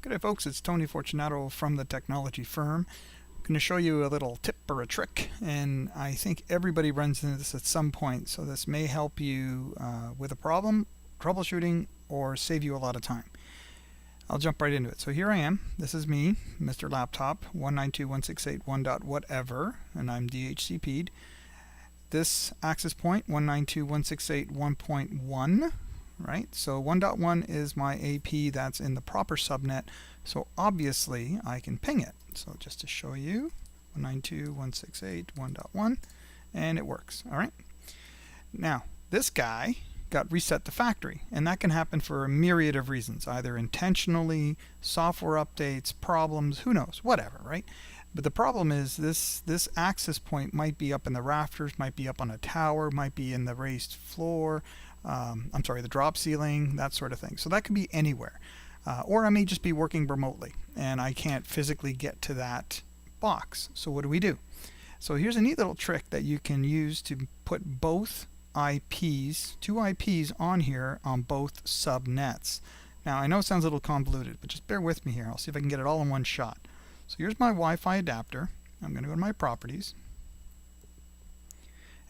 G'day folks, it's Tony Fortunato from the Technology Firm. I'm going to show you a little tip or a trick, and I think everybody runs into this at some point, so this may help you with a problem, troubleshooting, or save you a lot of time. I'll jump right into it. So here I am. This is me, Mr. Laptop, 192.168.1.whatever, and I'm DHCP'd. This access point, 192.168.1.1, right? So 1.1 is my AP that's in the proper subnet, so obviously I can ping it. So just to show you, 192.168.1.1, and it works. All right. Now this guy got reset to factory, and that can happen for a myriad of reasons, either intentionally, software updates, problems, who knows, whatever, right? But the problem is this access point might be up in the rafters, might be up on a tower, might be in the raised floor, the drop ceiling, that sort of thing. So that could be anywhere. Or I may just be working remotely and I can't physically get to that box. So what do we do? So here's a neat little trick that you can use to put both IPs, two IPs on here on both subnets. Now I know it sounds a little convoluted, but just bear with me here. I'll see if I can get it all in one shot. So here's my Wi-Fi adapter. I'm going to go to my properties.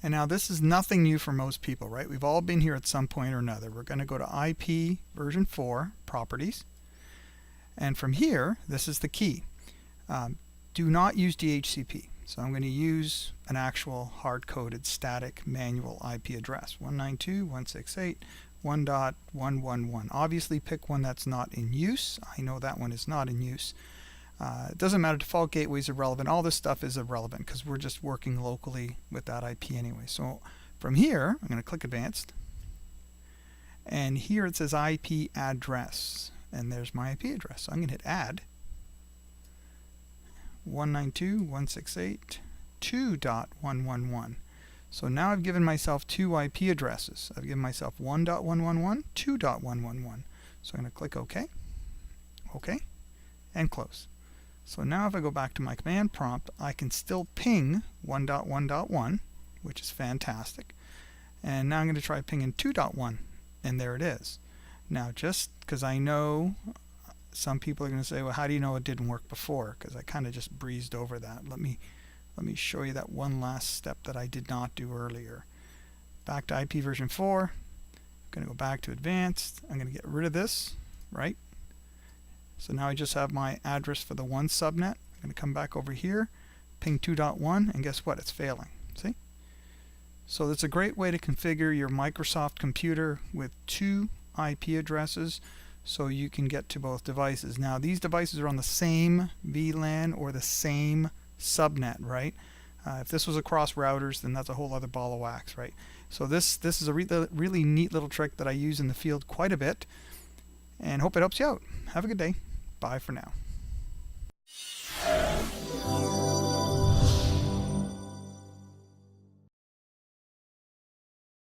And now this is nothing new for most people, right? We've all been here at some point or another. We're going to go to IP version 4, properties. And from here, this is the key. Do not use DHCP. So I'm going to use an actual hard-coded static manual IP address, 192.168.1.111. Obviously pick one that's not in use. I know that one is not in use. It doesn't matter, default gateway is irrelevant. All this stuff is irrelevant because we're just working locally with that IP anyway. So from here, I'm going to click Advanced. And here it says IP address. And there's my IP address. So I'm going to hit Add. 192.168.2.111. So now I've given myself two IP addresses. I've given myself 1.111, 2.111. So I'm going to click OK. OK. And close. So now if I go back to my command prompt, I can still ping 1.1.1, which is fantastic. And now I'm going to try pinging 2.1, and there it is. Now just because I know some people are going to say, well, how do you know it didn't work before? Because I kind of just breezed over that. Let me show you that one last step that I did not do earlier. Back to IP version 4. I'm going to go back to advanced. I'm going to get rid of this, right? So now I just have my address for the one subnet. I'm going to come back over here, ping 2.1, and guess what? It's failing. See? So that's a great way to configure your Microsoft computer with two IP addresses so you can get to both devices. Now these devices are on the same VLAN or the same subnet, right? If this was across routers, then that's a whole other ball of wax, right? So this is a really neat little trick that I use in the field quite a bit, and hope it helps you out. Have a good day. Bye for now.